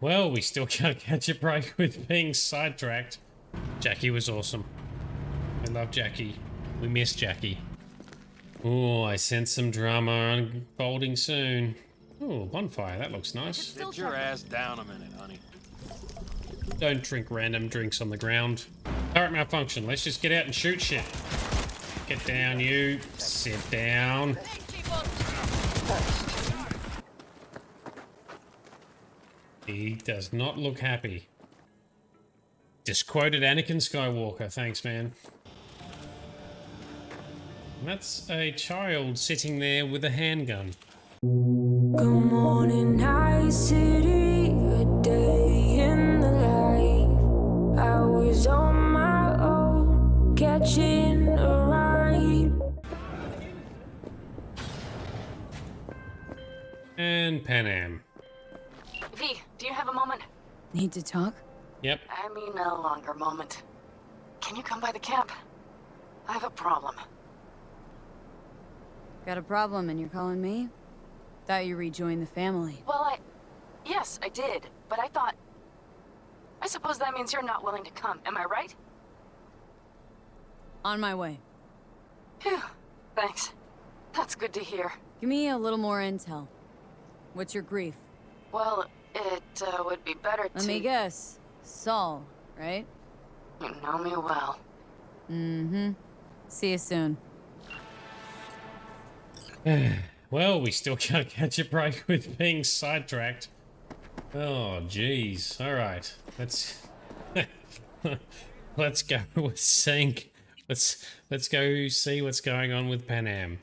Well, we still can't catch a break with being sidetracked. Jackie was awesome. I love Jackie. We miss Jackie. Oh, I sense some drama unfolding soon. Oh, bonfire. That looks nice. Sit your ass down a minute, honey. Don't drink random drinks on the ground. Turret malfunction. Let's just get out and shoot shit. Get down, you. Sit down. He does not look happy. Just quoted Anakin Skywalker. Thanks, man. That's a child sitting there with a handgun. Good morning, night city, a day in the life. I was on my own, catching a ride. And Panam. V, do you have a moment? Need to talk? Yep. I mean a longer moment. Can you come by the camp? I have a problem. Got a problem and you're calling me? Thought you rejoined the family. Well, yes, I did, but I thought... I suppose that means you're not willing to come, am I right? On my way. Phew, thanks. That's good to hear. Give me a little more intel. What's your grief? Well, it would be better to... Let me guess. Saul, right? You know me well. Mm-hmm. See you soon. Well, we still can't catch a break with being sidetracked. Oh, jeez. All right, let's let's go with Sync. Let's go see what's going on with Panam.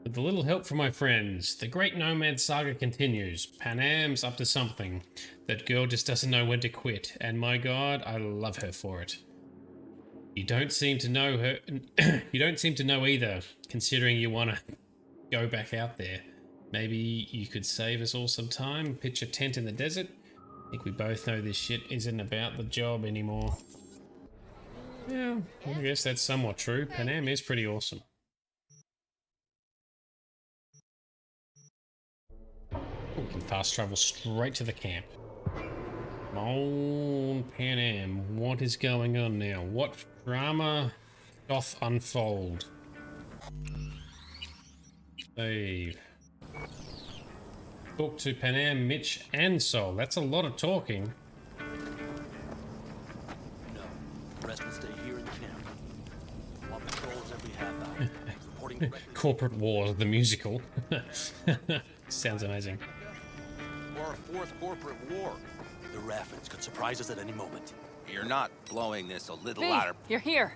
With a little help from my friends, the great nomad saga continues. Panam's up to something. That girl just doesn't know when to quit, and my God, I love her for it. You don't seem to know her. You don't seem to know either, considering you want to go back out there. Maybe you could save us all some time, pitch a tent in the desert. I think we both know this shit isn't about the job anymore. Yeah, I guess that's somewhat true. Panam is pretty awesome. We can fast travel straight to the camp. Come on, Panam, what is going on now? What drama doth unfold? Save. Talk to Panam, Mitch, and Sol. That's a lot of talking. No, the rest will stay here in the camp. While patrols every half hour. Reporting Corporate Wars, the musical. Sounds amazing. Or a fourth corporate war. The Raffins could surprise us at any moment. You're not blowing this a little V, louder. you're here.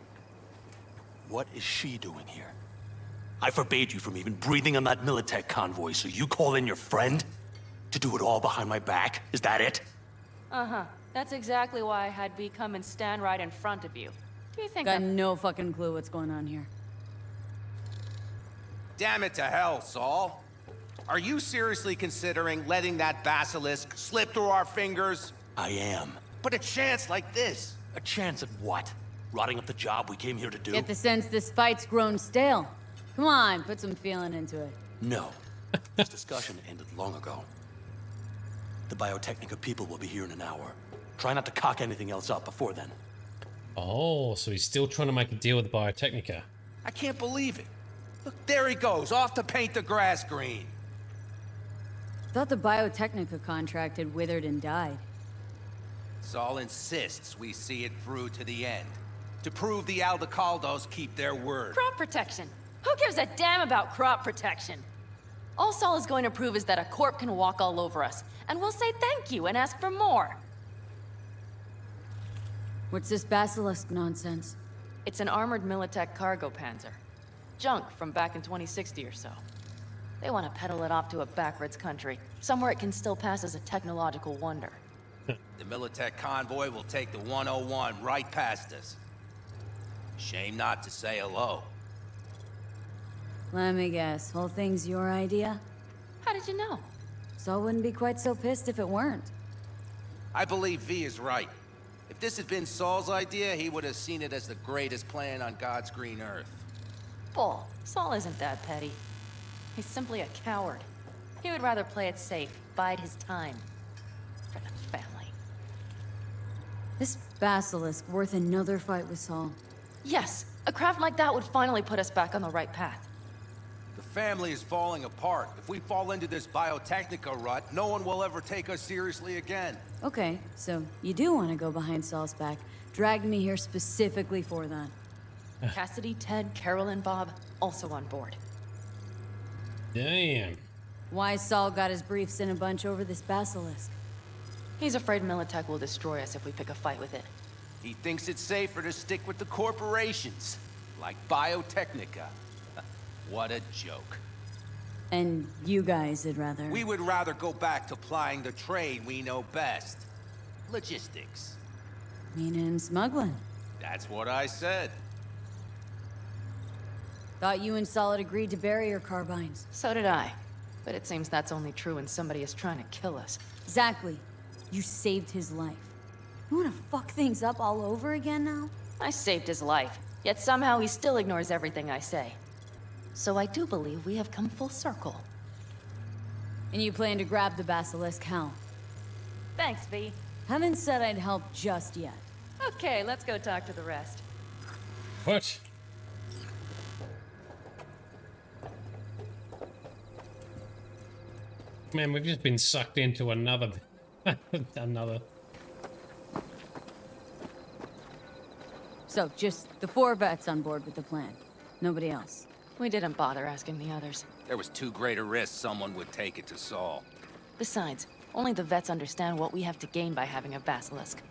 What is she doing here? I forbade you from even breathing on that Militech convoy, so you call in your friend? To do it all behind my back? Is that it? Uh-huh. That's exactly why I had V come and stand right in front of you. Do you think Got no fucking clue what's going on here. Damn it to hell, Saul. Are you seriously considering letting that basilisk slip through our fingers? I am. But a chance like this. A chance at what? Rotting up the job we came here to do? Get the sense this fight's grown stale. Come on, put some feeling into it. No. This discussion ended long ago. The Biotechnica people will be here in an hour. Try not to cock anything else up before then. Oh, so he's still trying to make a deal with the Biotechnica. I can't believe it. Look, there he goes, off to paint the grass green. Thought the Biotechnica contract had withered and died. Saul insists we see it through to the end. To prove the Aldecaldos keep their word. Crop protection. Who gives a damn about crop protection? All Saul is going to prove is that a corp can walk all over us, and we'll say thank you and ask for more. What's this basilisk nonsense? It's an armored Militech cargo panzer. Junk from back in 2060 or so. They want to peddle it off to a backwoods country, somewhere it can still pass as a technological wonder. The Militech convoy will take the 101 right past us. Shame not to say hello. Let me guess, whole thing's your idea? How did you know? Saul wouldn't be quite so pissed if it weren't. I believe V is right. If this had been Saul's idea, he would have seen it as the greatest plan on God's green earth. Bull. Saul isn't that petty. He's simply a coward. He would rather play it safe, bide his time. For the family. This basilisk worth another fight with Saul. Yes, a craft like that would finally put us back on the right path. The family is falling apart. If we fall into this biotechnica rut, no one will ever take us seriously again. Okay, so you do want to go behind Saul's back. Dragged me here specifically for that. Cassidy, Ted, Carol, and Bob also on board. Damn. Why Saul got his briefs in a bunch over this basilisk. He's afraid Militech will destroy us if we pick a fight with it. He thinks it's safer to stick with the corporations, like Biotechnica. What a joke. And you guys would rather... We would rather go back to plying the trade we know best. Logistics. Meaning smuggling. That's what I said. Thought you and Saul had agreed to bury your carbines. So did I. But it seems that's only true when somebody is trying to kill us. Exactly. You saved his life. You wanna fuck things up all over again now? I saved his life, yet somehow he still ignores everything I say. So I do believe we have come full circle. And you plan to grab the basilisk how? Thanks, V. Haven't said I'd help just yet. Okay, let's go talk to the rest. What? Man, we've just been sucked into another... another... So, just the 4 vets on board with the plan. Nobody else. We didn't bother asking the others. There was too great a risk someone would take it to Saul. Besides, only the vets understand what we have to gain by having a basilisk.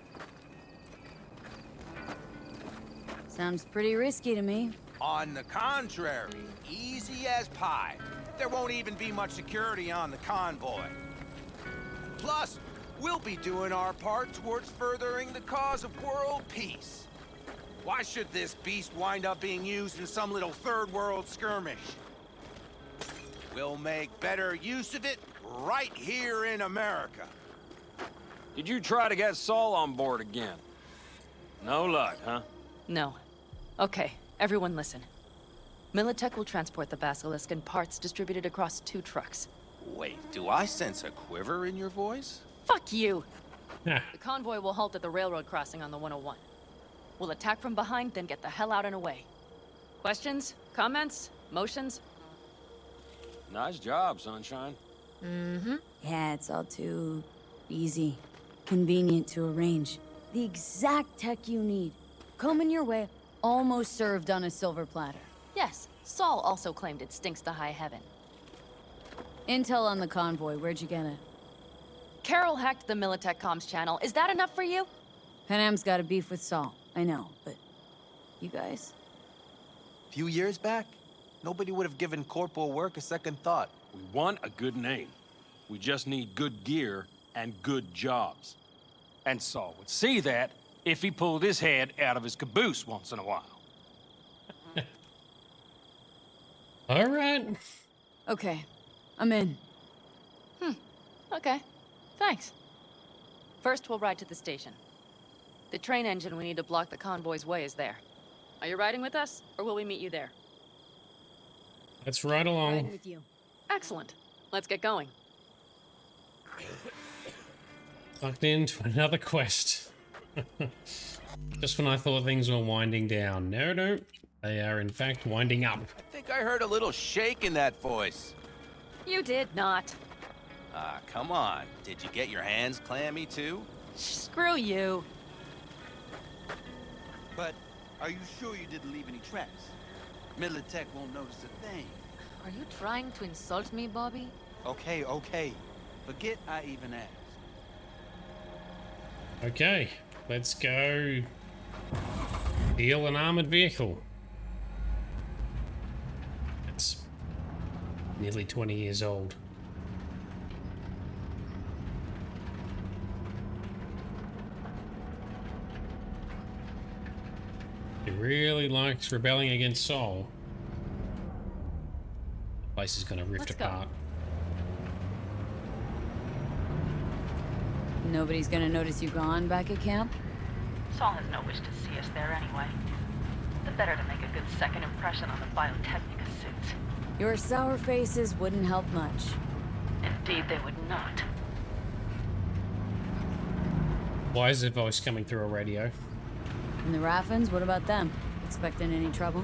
Sounds pretty risky to me. On the contrary, easy as pie. There won't even be much security on the convoy. Plus, we'll be doing our part towards furthering the cause of world peace. Why should this beast wind up being used in some little third world skirmish? We'll make better use of it right here in America. Did you try to get Saul on board again? No luck, huh? No. Okay, everyone listen. Militech will transport the basilisk in parts distributed across 2 trucks. Wait, do I sense a quiver in your voice? Fuck you! Yeah. The convoy will halt at the railroad crossing on the 101. We'll attack from behind, then get the hell out and away. Questions? Comments? Motions? Nice job, Sunshine. Mm-hmm. Yeah, it's all too easy. Convenient to arrange. The exact tech you need. Coming your way, almost served on a silver platter. Yes, Saul also claimed it stinks to high heaven. Intel on the convoy, where'd you get it? Carol hacked the Militech comms channel. Is that enough for you? Panam's got a beef with Saul. I know, but you guys? Few years back, nobody would have given corporal work a second thought. We want a good name. We just need good gear and good jobs. And Saul would see that if he pulled his head out of his caboose once in a while. All right. Okay, I'm in. Okay. Thanks. First, we'll ride to the station. The train engine we need to block the convoy's way is there. Are you riding with us, or will we meet you there? Let's ride Riding along. with you. Excellent. Let's get going. Sucked into another quest. Just when I thought things were winding down. No, no. They are in fact winding up. I think I heard a little shake in that voice. You did not. Ah, come on. Did you get your hands clammy too? Screw you. But are you sure you didn't leave any tracks? Militech won't notice a thing. Are you trying to insult me, Bobby? Okay, okay. Forget I even asked. Okay, let's go steal an armored vehicle. It's nearly 20 years old. He really likes rebelling against Saul. The place is gonna rift Let's go. apart. Nobody's gonna notice you gone back at camp? Saul has no wish to see us there anyway. The better to make a good second impression on the Biotechnica suits. Your sour faces wouldn't help much. In Indeed, they would not. Why is the voice coming through a radio? And the Raffins, what about them? Expecting any trouble?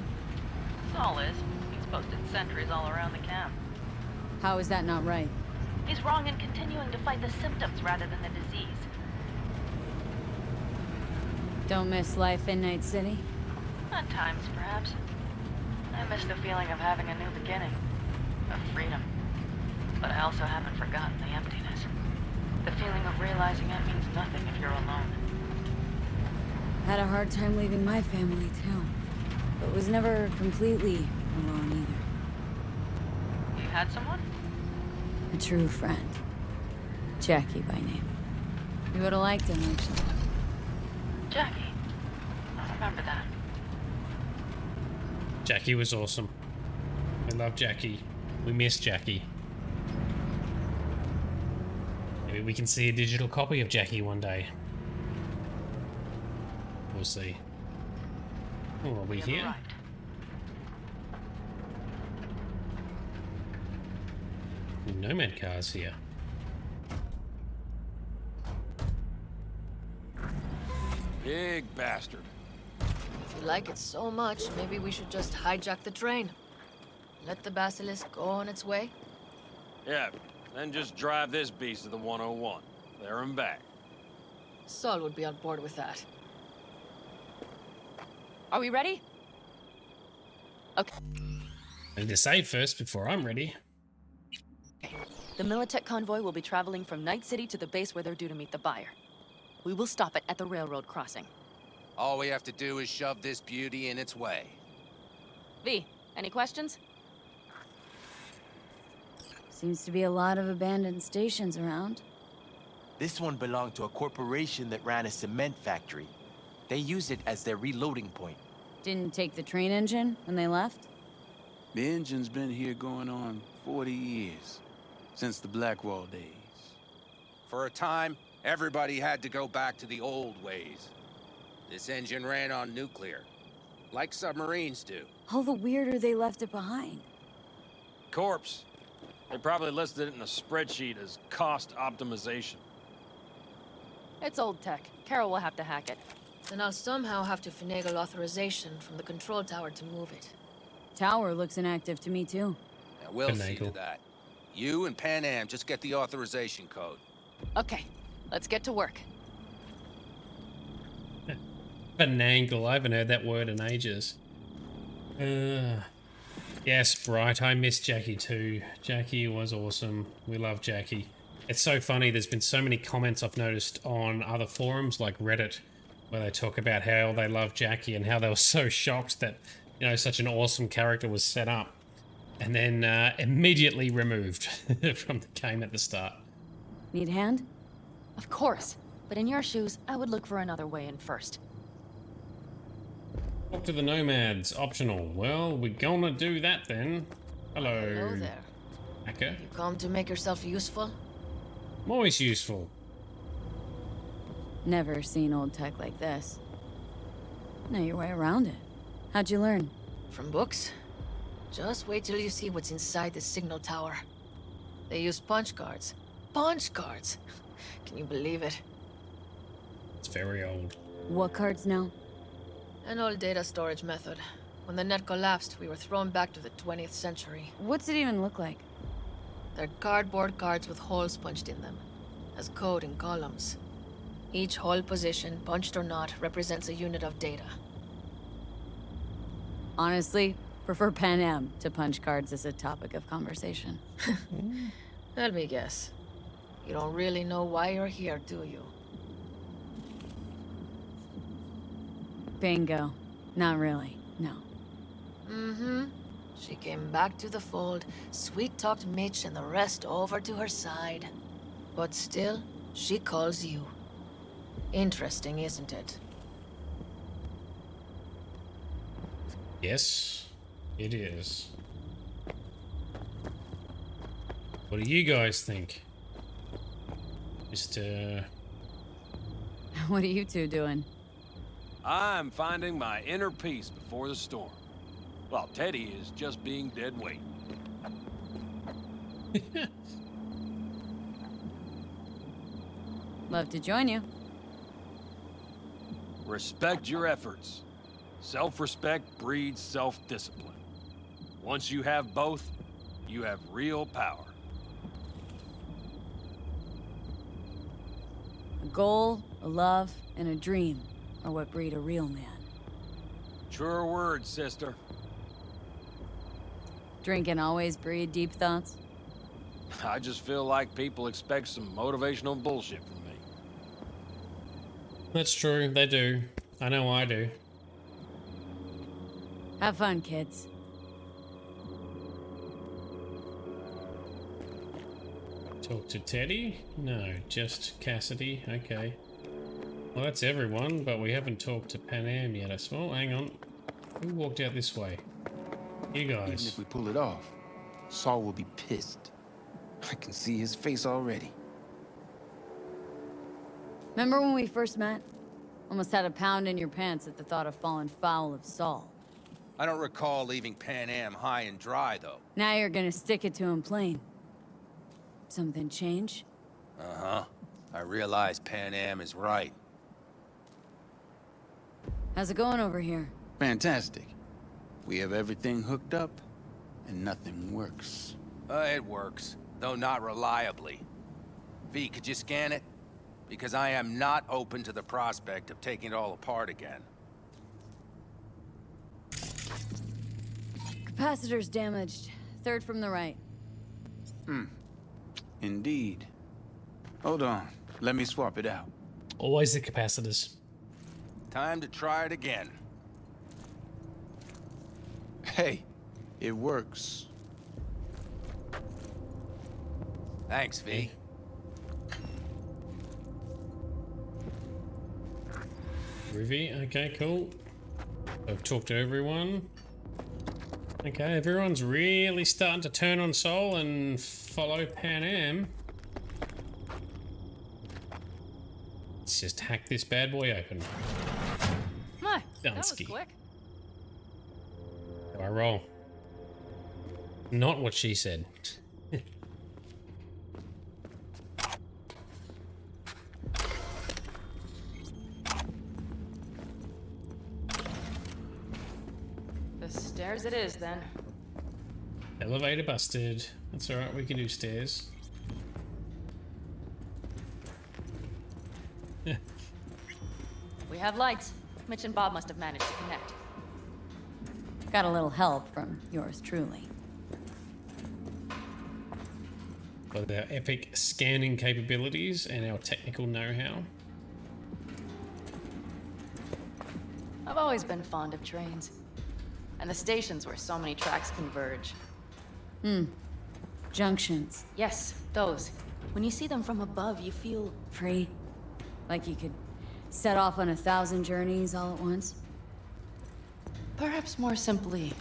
Saul is. He's posted sentries all around the camp. How is that not right? He's wrong in continuing to fight the symptoms rather than the disease. Don't miss life in Night City? At times, perhaps. I miss the feeling of having a new beginning. Of freedom. But I also haven't forgotten the emptiness. The feeling of realizing it means nothing if you're alone. Had a hard time leaving my family, too. But was never completely alone either. You had someone? A true friend. Jackie by name. You would've liked him, actually. Jackie. I remember that. Jackie was awesome. I love Jackie. We miss Jackie. Maybe we can see a digital copy of Jackie one day. We'll see. Oh, are we here? Arrived. Nomad cars here. Big bastard. If you like it so much, maybe we should just hijack the train. Let the basilisk go on its way. Yeah, then just drive this beast to the 101. There and back. Saul would be on board with that. Are we ready? Okay. I need to save first before I'm ready. The Militech convoy will be traveling from Night City to the base where they're due to meet the buyer. We will stop it at the railroad crossing. All we have to do is shove this beauty in its way. V, any questions? Seems to be a lot of abandoned stations around. This one belonged to a corporation that ran a cement factory. They used it as their reloading point. Didn't take the train engine when they left? The engine's been here going on 40 years. Since the Blackwall days. For a time, everybody had to go back to the old ways. This engine ran on nuclear, like submarines do. All the weirder they left it behind. Corpse. They probably listed it in a spreadsheet as cost optimization. It's old tech. Carol will have to hack it. Then I'll somehow have to finagle authorization from the control tower to move it. Tower looks inactive to me, too. Now, we'll see to Finagle. that. You and Panam just get the authorization code. Okay, let's get to work. Finagle. I haven't heard that word in ages. Yes, Bright. I miss Jackie too. Jackie was awesome. We love Jackie. It's so funny. There's been so many comments I've noticed on other forums like Reddit where they talk about how they love Jackie and how they were so shocked that, you know, such an awesome character was set up and then immediately removed from the game at the start. Need a hand? Of course, but in your shoes, I would look for another way in first. Talk to the nomads. Optional. Well, we're gonna do that then. Hello. Hello there. Hacker. You come to make yourself useful? I'm always useful. Never seen old tech like this. Know your way around it. How'd you learn? From books? Just wait till you see what's inside the signal tower. They use punch cards. Punch cards! Can you believe it? It's very old. What cards now? An old data storage method. When the net collapsed, we were thrown back to the 20th century. What's it even look like? They're cardboard cards with holes punched in them, as code in columns. Each hole position, punched or not, represents a unit of data. Honestly, prefer Panam to punch cards as a topic of conversation. Let me guess. You don't really know why you're here, do you? Bingo. Not really, no. Mm-hmm. She came back to the fold, sweet-talked Mitch and the rest over to her side. But still, she calls you. Interesting, isn't it? Yes, it is. What do you guys think? Mr. What are you two doing? I'm finding my inner peace before the storm. While Teddy is just being dead weight. Love to join you. Respect your efforts. Self-respect breeds self-discipline. Once you have both, you have real power. A goal, a love, and a dream are what breed a real man. Truer words, sister. Drinking always breed deep thoughts? I just feel like people expect some motivational bullshit from me. That's true, they do. I know I do. Have fun, kids. Talk to Teddy? No, just Cassidy. Okay. Well, that's everyone, but we haven't talked to Panam yet. Oh, hang on. Who walked out this way? You guys. Even if we pull it off, Saul will be pissed. I can see his face already. Remember when we first met? Almost had a pound in your pants at the thought of falling foul of Saul. I don't recall leaving Panam high and dry, though. Now you're gonna stick it to him plain. Something change? Uh-huh. I realize Panam is right. How's it going over here? Fantastic. We have everything hooked up, and nothing works. It works, though not reliably. V, could you scan it? Because I am not open to the prospect of taking it all apart again. Capacitor's damaged. Third from the right. Indeed. Hold on. Let me swap it out. Always the capacitors. Time to try it again. Hey, it works. Thanks, V. Ruby, okay, cool. I've talked to everyone. Okay, everyone's really starting to turn on Soul and follow Panam. Let's just hack this bad boy open. My, that was Dunsky. quick. Do I roll? Not what she said. The stairs it is, then. Elevator busted. That's alright, we can do stairs. We have lights. Mitch and Bob must have managed to connect. Got a little help from yours truly. With our epic scanning capabilities and our technical know-how. I've always been fond of trains. And the stations where so many tracks converge. Junctions. Yes, those. When you see them from above, you feel... Free. Like you could set off on 1,000 journeys all at once. perhaps more simply,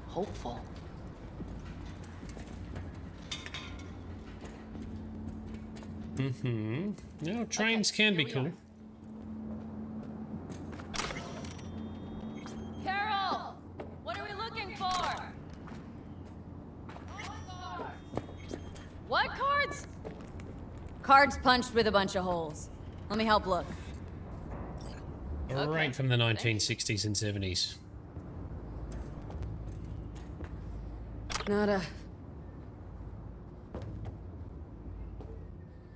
hopeful. Mm-hmm. No, trains can be cool. Carol! What are we looking for? What cards? Cards punched with a bunch of holes. Let me help look. Right from the 1960s and 70s. Nada.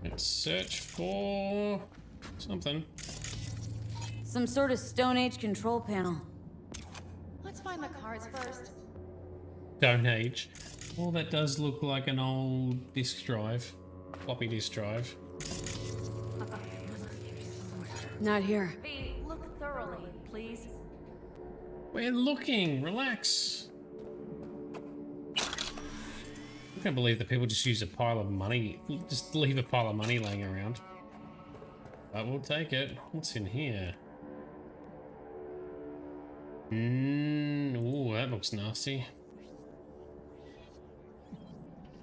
Let's search for something. Some sort of Stone Age control panel. Let's find the cards first. Stone Age. Well, that does look like an old disk drive. Floppy disk drive. Not here. Look thoroughly, please. We're looking. Relax. I can't believe that people just use a pile of money. Just leave a pile of money laying around. But we'll take it. What's in here? Ooh, that looks nasty.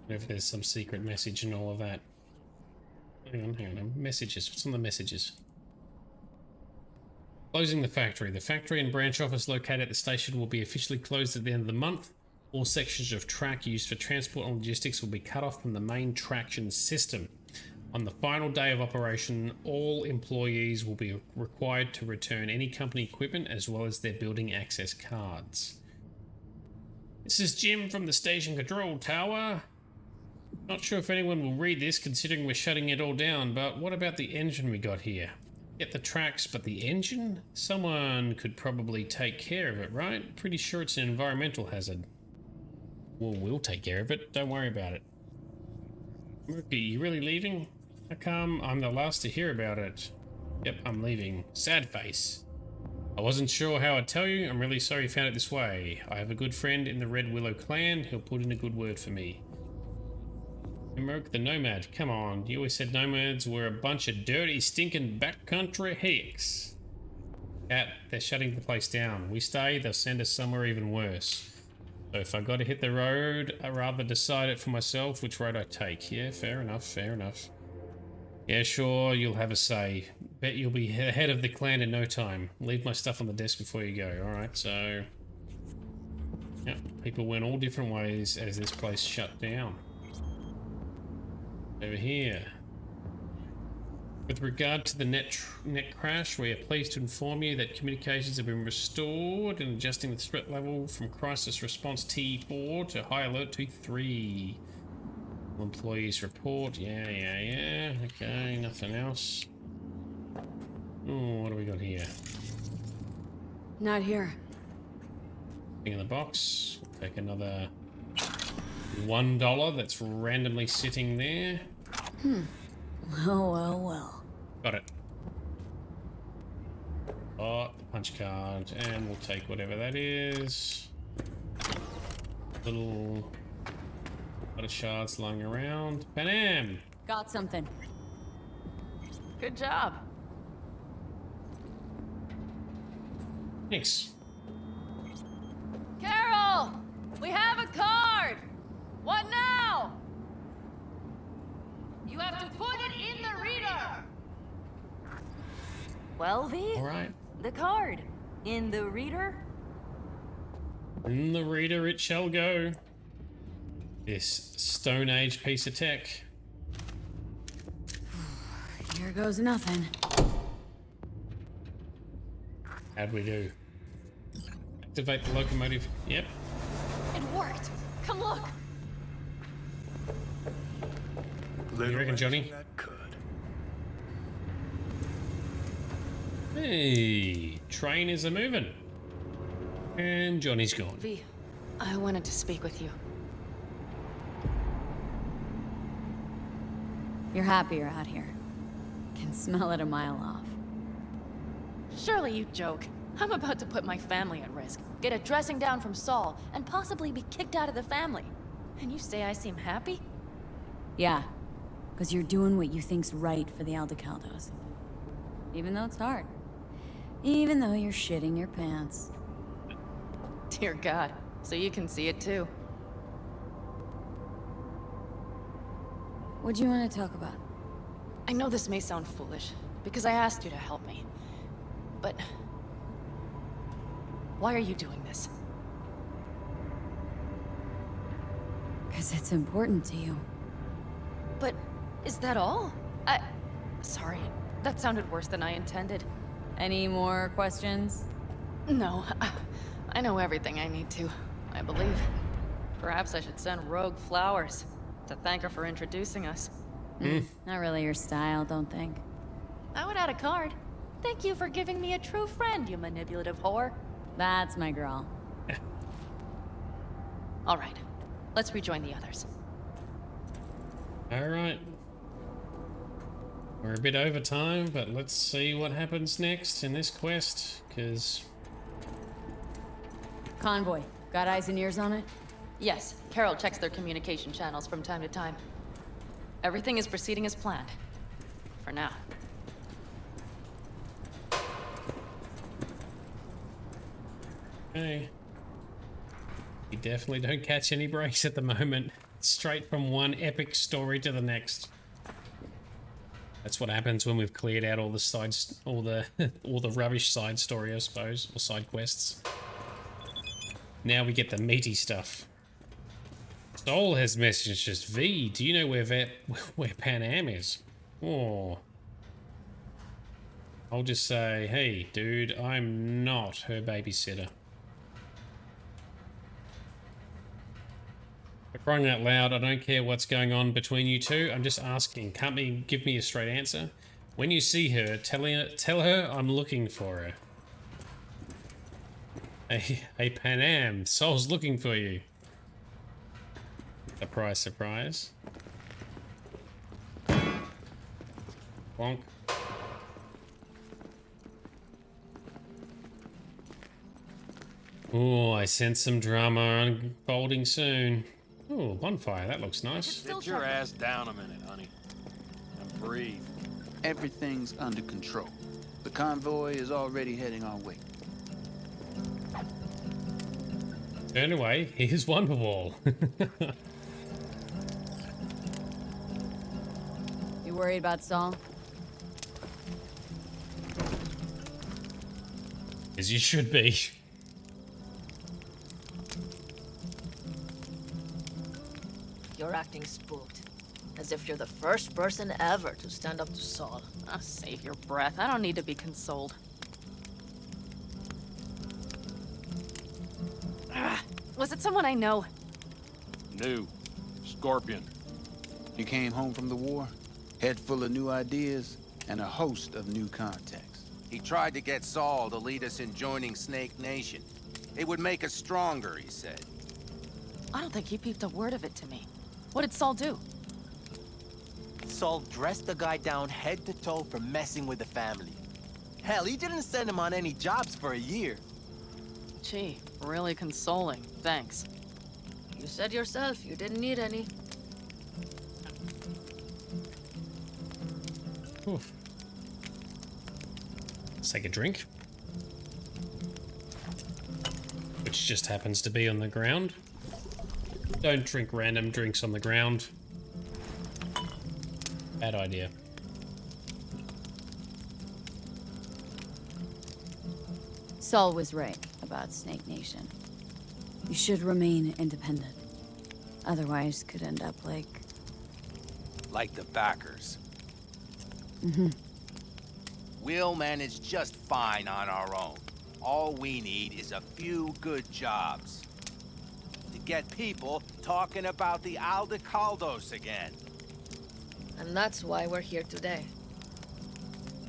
If there's some secret message and all of that. Hang on. Messages. What's on the messages? Closing the factory. The factory and branch office located at the station will be officially closed at the end of the month. All sections of track used for transport and logistics will be cut off from the main traction system. On the final day of operation, all employees will be required to return any company equipment as well as their building access cards. This is Jim from the station control tower. Not sure if anyone will read this considering we're shutting it all down, but what about the engine we got here? Get the tracks, but the engine? Someone could probably take care of it, right? Pretty sure it's an environmental hazard. Well, we'll take care of it. Don't worry about it. Murky, you really leaving? How come I'm the last to hear about it? Yep, I'm leaving. Sad face. I wasn't sure how I'd tell you. I'm really sorry you found it this way. I have a good friend in the Red Willow clan. He'll put in a good word for me. Merc the Nomad. Come on. You always said nomads were a bunch of dirty, stinking backcountry hicks. Cat, they're shutting the place down. We stay, they'll send us somewhere even worse. So if I got to hit the road, I'd rather decide it for myself which road I take. Yeah, fair enough, fair enough. Yeah, sure, you'll have a say. Bet you'll be head of the clan in no time. Leave my stuff on the desk before you go. Alright, so... yeah, people went all different ways as this place shut down. Over here. With regard to the net crash, we are pleased to inform you that communications have been restored and adjusting the threat level from crisis response T4 to high alert T3. Employees report. Yeah. Okay, nothing else. Oh, what do we got here? Not here. Thing in the box. We'll take another $1 that's randomly sitting there. Well. Got it. Oh, the punch card, and we'll take whatever that is. Little lot of shards lying around. Panam! Got something. Good job. Thanks. Carol! We have a card! What now? You have to put it in the reader! Well, V? Alright. The card. In the reader? In the reader it shall go. This Stone Age piece of tech. Here goes nothing. How'd we do? Activate the locomotive. Yep. It worked! Come look! What do you reckon, Johnny? Hey, train is a-moving. And Johnny's gone. V, I wanted to speak with you. You're happy you're out here. Can smell it a mile off. Surely you joke. I'm about to put my family at risk, get a dressing down from Saul, and possibly be kicked out of the family. And you say I seem happy? Yeah, because you're doing what you think's right for the Aldecaldos. Even though it's hard. Even though you're shitting your pants. Dear God, so you can see it too. What do you want to talk about? I know this may sound foolish, because I asked you to help me. But... why are you doing this? Because it's important to you. But is that all? Sorry, that sounded worse than I intended. Any more questions? No, I know everything I need to, I believe. Perhaps I should send Rogue flowers to thank her for introducing us. Not really your style, don't think. I would add a card. Thank you for giving me a true friend, you manipulative whore. That's my girl. All right, let's rejoin the others. All right. We're a bit over time, but let's see what happens next in this quest, because... Convoy. Got eyes and ears on it? Yes, Carol checks their communication channels from time to time. Everything is proceeding as planned. For now. Okay. You definitely don't catch any breaks at the moment. Straight from one epic story to the next. That's what happens when we've cleared out all the sides, all the rubbish side story, I suppose, or side quests. Now we get the meaty stuff. Soul has messaged us. V, do you know where Panam is? Oh. I'll just say, hey, dude, I'm not her babysitter. For crying out loud, I don't care what's going on between you two. I'm just asking. Can't you give me a straight answer? When you see her, tell her I'm looking for her. Hey, Panam, Sol's looking for you. Surprise, surprise. Bonk. Oh, I sense some drama unfolding soon. Oh, bonfire, that looks nice. Sit your ass down a minute, honey. And breathe. Everything's under control. The convoy is already heading our way. Turn away, here's Wonderwall. You worried about Saul? As you should be. You're acting spooked. As if you're the first person ever to stand up to Saul. Oh, save your breath. I don't need to be consoled. Was it someone I know? New. Scorpion. You came home from the war, head full of new ideas, and a host of new contacts. He tried to get Saul to lead us in joining Snake Nation. It would make us stronger, he said. I don't think he peeped a word of it to me. What did Saul do? Saul dressed the guy down head to toe for messing with the family. Hell, he didn't send him on any jobs for a year. Gee, really consoling. Thanks. You said yourself you didn't need any. Oof. Let's take a drink. Which just happens to be on the ground. Don't drink random drinks on the ground. Bad idea. Saul was right about Snake Nation. You should remain independent. Otherwise, could end up like... Like the backers. Mm-hmm. We'll manage just fine on our own. All we need is a few good jobs. To get people talking about the Aldecaldos again. And that's why we're here today.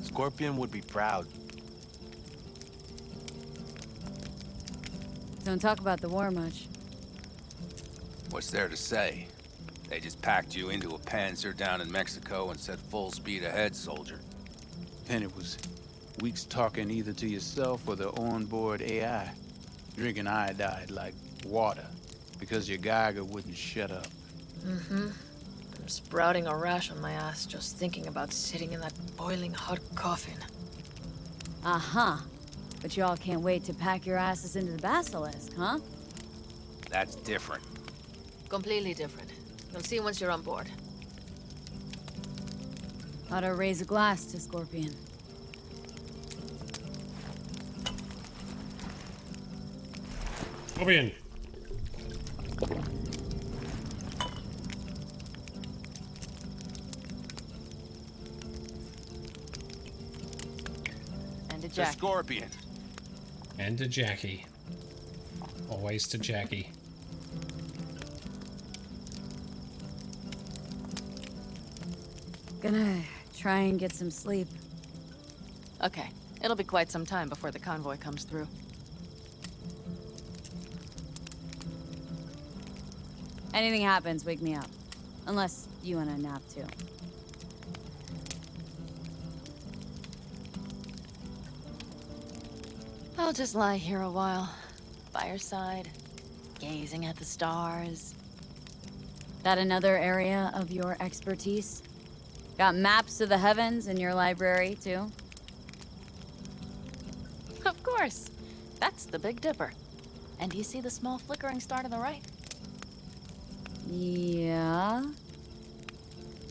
Scorpion would be proud. Don't talk about the war much. What's there to say? They just packed you into a panzer down in Mexico and said full speed ahead, soldier. Then it was weeks talking either to yourself or the onboard AI, drinking iodide like water, because your Geiger wouldn't shut up. Mm-hmm. I'm sprouting a rash on my ass just thinking about sitting in that boiling hot coffin. Uh-huh. But y'all can't wait to pack your asses into the Basilisk, huh? That's different. Completely different. You'll see once you're on board. Ought to raise a glass to Scorpion. Scorpion. And a The jack. Scorpion. And to Jackie. Always to Jackie. Gonna try and get some sleep. Okay, it'll be quite some time before the convoy comes through. Anything happens, wake me up. Unless you want a nap too. I'll just lie here a while, by your side, gazing at the stars. That another area of your expertise? Got maps of the heavens in your library too? Of course. That's the Big Dipper. And do you see the small flickering star to the right? Yeah.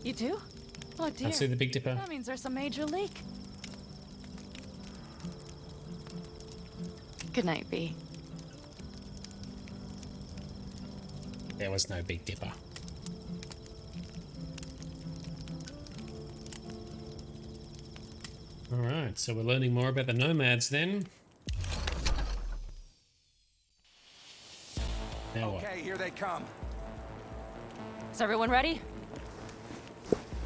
You do? Oh dear. I see the Big Dipper. That means there's a major leak. Good night, B. There was no Big Dipper. Alright, so we're learning more about the nomads then. Now what? Okay, here they come. Is everyone ready?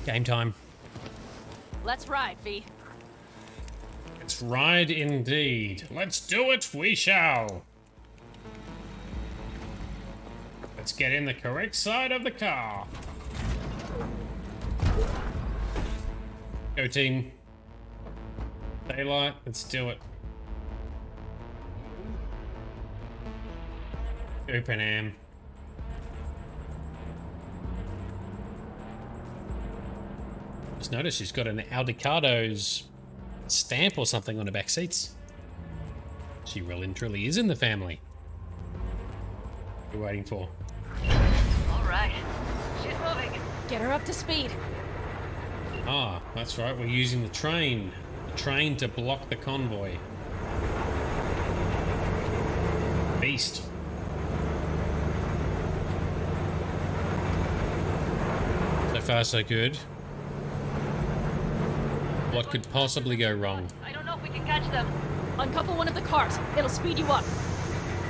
Game time. Let's ride, V. Let's ride indeed. Let's do it, we shall. Let's get in the correct side of the car. Go team. Daylight, let's do it. Go Panam. Just noticed she's got an Aldecaldos stamp or something on her back seats. She really and truly is in the family. What are you waiting for? All right. She's moving. Get her up to speed. Ah, that's right, we're using the train. The train to block the convoy. Beast. So far, so good. What could possibly go wrong? I don't know if we can catch them. Uncouple one of the cars. It'll speed you up.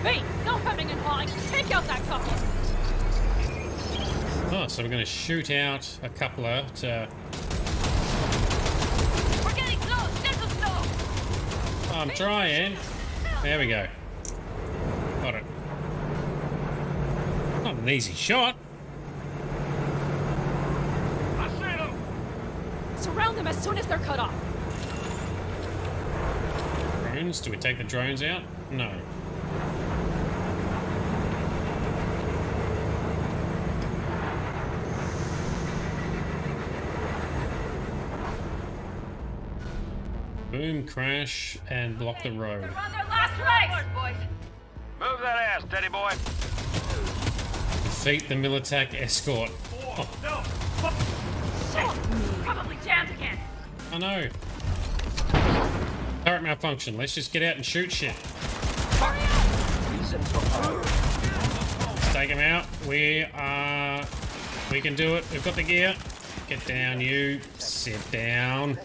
V, no hemming and hawing. Take out that couple. Oh, so we're going to shoot out a coupler to... We're getting close. There's a snow. I'm trying. There we go. Got it. Not an easy shot. Surround them as soon as they're cut off. Drones? Do we take the drones out? No. Boom, crash, and block the road. They're on their last legs, boys. Move that ass, Teddy boy. Defeat the Militech escort. Oh, Probably jammed again. I know. Turret malfunction. Let's just get out and shoot shit. Let's take him out. We can do it. We've got the gear. Get down, you. Sit down.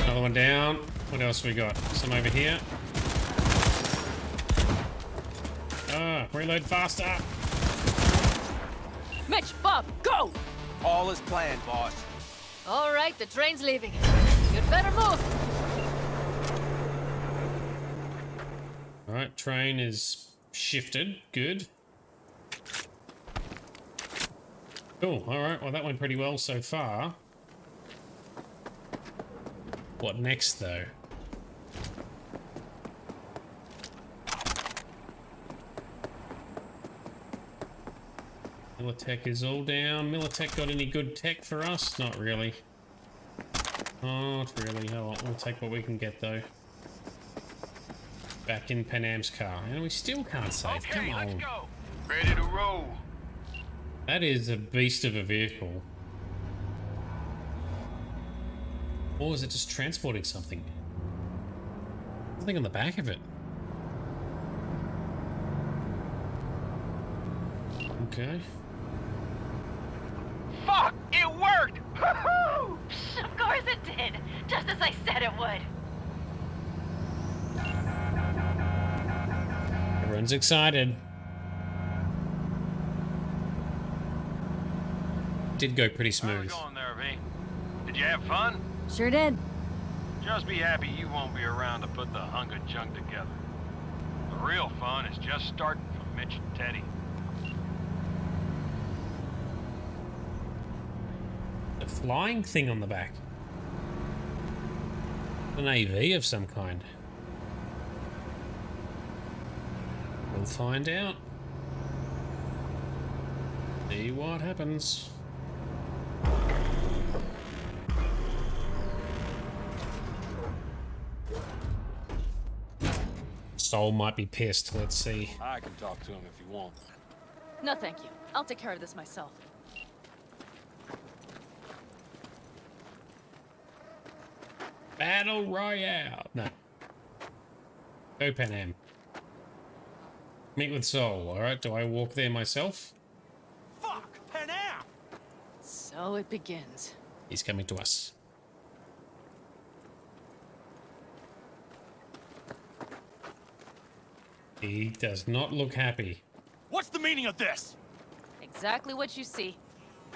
Another one down. What else we got? Some over here. Reload faster. Mitch, Bob, go! All is planned, boss. All right, the train's leaving. You'd better move. Alright, train is shifted. Good. Cool. Alright, well that went pretty well so far. What next, though? Militech is all down. Militech got any good tech for us? Not really. Not really. Oh, well, we'll take what we can get, though. Back in Panam's car. And we still can't save. Come on. Let's go. Ready to roll. That is a beast of a vehicle. Or is it just transporting something? Something on the back of it. Okay. Fuck! It worked! Of course it did. Just as I said it would. Everyone's excited. Did go pretty How's it smooth. going there, V? Did you have fun? Sure did. Just be happy you won't be around to put the hunk of junk together. The real fun is just starting for Mitch and Teddy. A flying thing on the back. An AV of some kind. We'll find out. See what happens. Soul might be pissed. Let's see. I can talk to him if you want. No, thank you. I'll take care of this myself. Battle Royale. No. Go Panam. Meet with Soul. Alright, do I walk there myself? Fuck! Panam! So it begins. He's coming to us. He does not look happy. What's the meaning of this? Exactly what you see.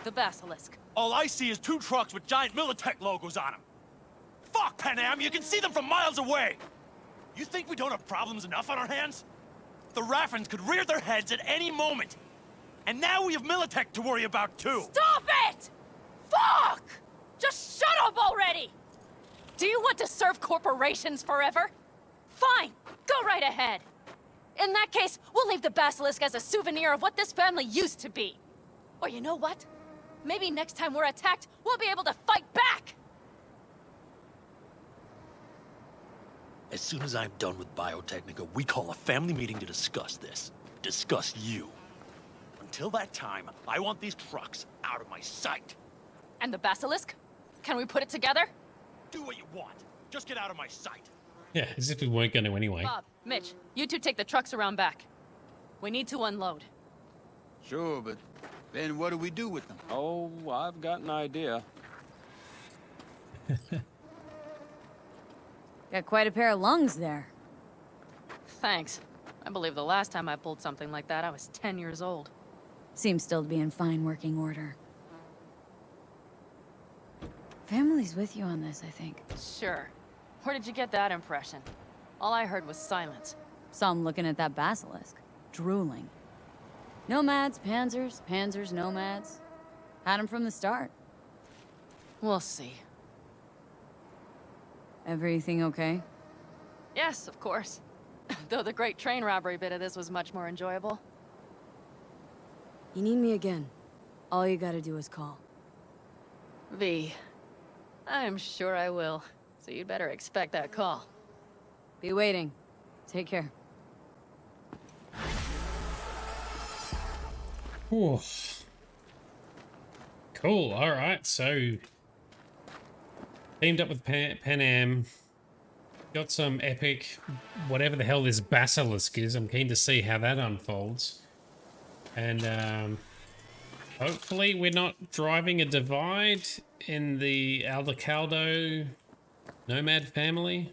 The basilisk. All I see is 2 trucks with giant Militech logos on them. Fuck, Panam, you can see them from miles away. You think we don't have problems enough on our hands? The Raffens could rear their heads at any moment. And now we have Militech to worry about too. Stop it! Fuck! Just shut up already! Do you want to serve corporations forever? Fine, go right ahead. In that case, we'll leave the basilisk as a souvenir of what this family used to be. Or you know what? Maybe next time we're attacked, we'll be able to fight back! As soon as I'm done with Biotechnica, we call a family meeting to discuss this. Discuss you. Until that time, I want these trucks out of my sight. And the basilisk? Can we put it together? Do what you want. Just get out of my sight. Yeah, as if we weren't going to anyway. Bob, Mitch, you two take the trucks around back. We need to unload. Sure, but then what do we do with them? Oh, I've got an idea. Got quite a pair of lungs there. Thanks. I believe the last time I pulled something like that, I was 10 years old. Seems still to be in fine working order. Family's with you on this, I think. Sure. Where did you get that impression? All I heard was silence. Saw him looking at that basilisk, drooling. Nomads, panzers, panzers, nomads. Had him from the start. We'll see. Everything okay? Yes, of course. Though the great train robbery bit of this was much more enjoyable. You need me again. All you gotta do is call. V. I'm sure I will. So you'd better expect that call. Be waiting. Take care. Whew. Cool. All right. So teamed up with Panam. Got some epic, whatever the hell this basilisk is. I'm keen to see how that unfolds. And hopefully we're not driving a divide in the Aldecaldo nomad family.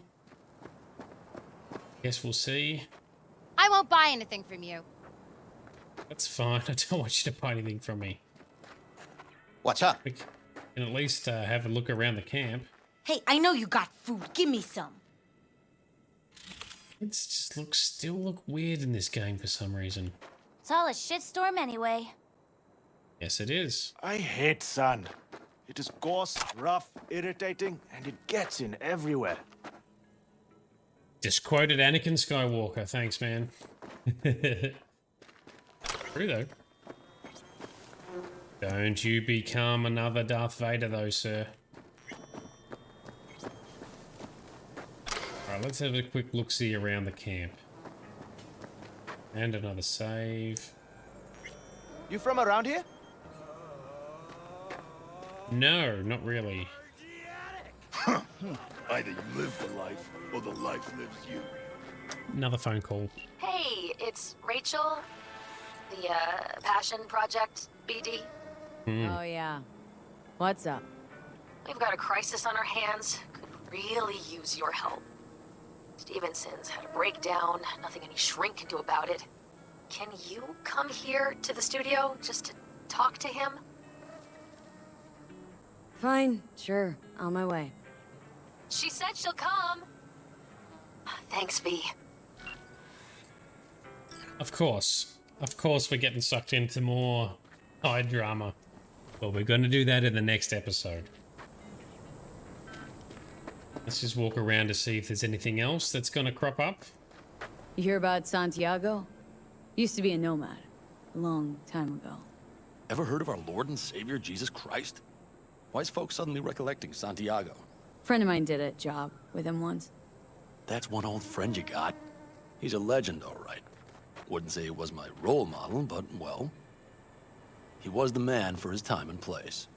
Guess we'll see. I won't buy anything from you. That's fine. I don't want you to buy anything from me. What's up? We can at least have a look around the camp. Hey, I know you got food. Give me some. It just still look weird in this game for some reason. It's all a shitstorm anyway. Yes, it is. I hate sand. It is coarse, rough, irritating, and it gets in everywhere. Just quoted Anakin Skywalker. Thanks, man. True, though. Don't you become another Darth Vader, though, sir. Alright, let's have a quick look-see around the camp. And another save. You from around here? No, not really. Either you live the life, or the life lives you. Another phone call. Hey, it's Rachel. The, Passion Project, BD. Oh, yeah. What's up? We've got a crisis on our hands. Could really use your help. Stevenson's had a breakdown. Nothing any shrink can do about it. Can you come here to the studio just to talk to him? Fine, sure. On my way. She said she'll come. Thanks, V. Of course. Of course we're getting sucked into more high drama. But we're going to do that in the next episode. Let's just walk around to see if there's anything else that's going to crop up. You hear about Santiago? Used to be a nomad. A long time ago. Ever heard of our Lord and Savior, Jesus Christ? Why is folks suddenly recollecting Santiago? Friend of mine did a job with him once. That's one old friend you got. He's a legend, all right. Wouldn't say he was my role model, but, well, he was the man for his time and place.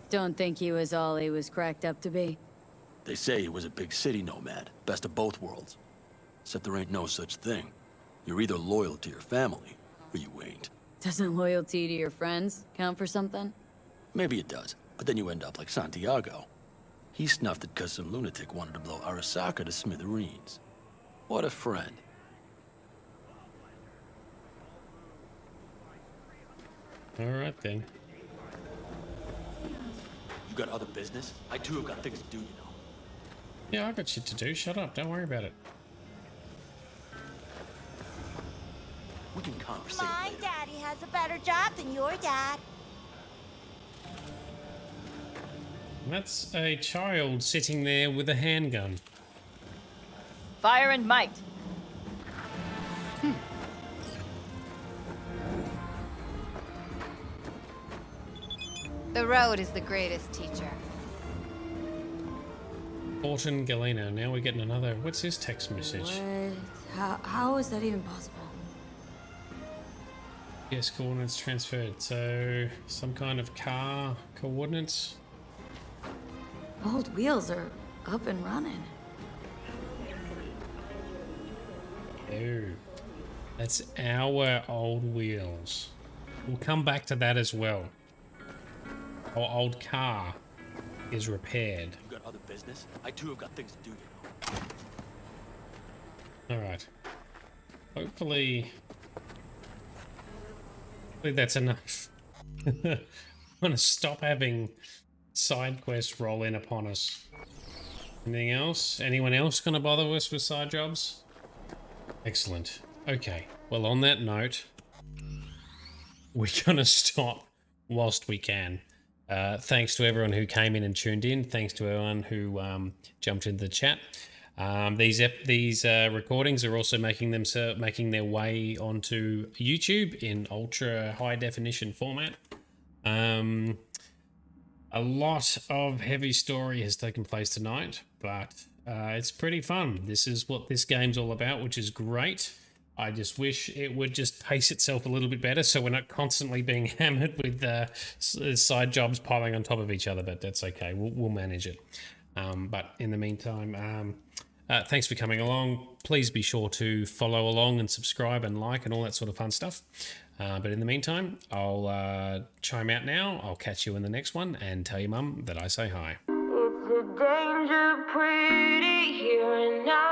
Don't think he was all he was cracked up to be. They say he was a big city nomad, best of both worlds. Except there ain't no such thing. You're either loyal to your family, or you ain't. Doesn't loyalty to your friends count for something? Maybe it does, but then you end up like Santiago. He snuffed it because some lunatic wanted to blow Arasaka to smithereens. What a friend. All right, then. You got other business? I too have got things to do, you know. Yeah, I've got shit to do. Shut up. Don't worry about it. We can conversate My later. daddy has a better job than your dad. That's a child sitting there with a handgun. Fire and might. The road is the greatest teacher. Orton Galena. Now we're getting another. What's his text message? What? How is that even possible? Yes, coordinates transferred. So, some kind of car coordinates. Old wheels are up and running. Oh, that's our old wheels. We'll come back to that as well. Our old car is repaired. You got other business? I too have got things to do, you know. All right. Hopefully that's enough. I want to stop having side quests roll in upon us. Anything else? Anyone else going to bother us with side jobs? Excellent. Okay. Well, on that note, we're going to stop whilst we can. Thanks to everyone who came in and tuned in. Thanks to everyone who jumped into the chat. These recordings are also making their way onto YouTube in ultra high definition format. A lot of heavy story has taken place tonight, but it's pretty fun. This is what this game's all about, which is great. I just wish it would just pace itself a little bit better so we're not constantly being hammered with side jobs piling on top of each other, but that's okay. We'll manage it. But in the meantime, thanks for coming along. Please be sure to follow along and subscribe and like and all that sort of fun stuff. But in the meantime, I'll chime out now. I'll catch you in the next one and tell your mum that I say hi. It's a danger pretty here and now.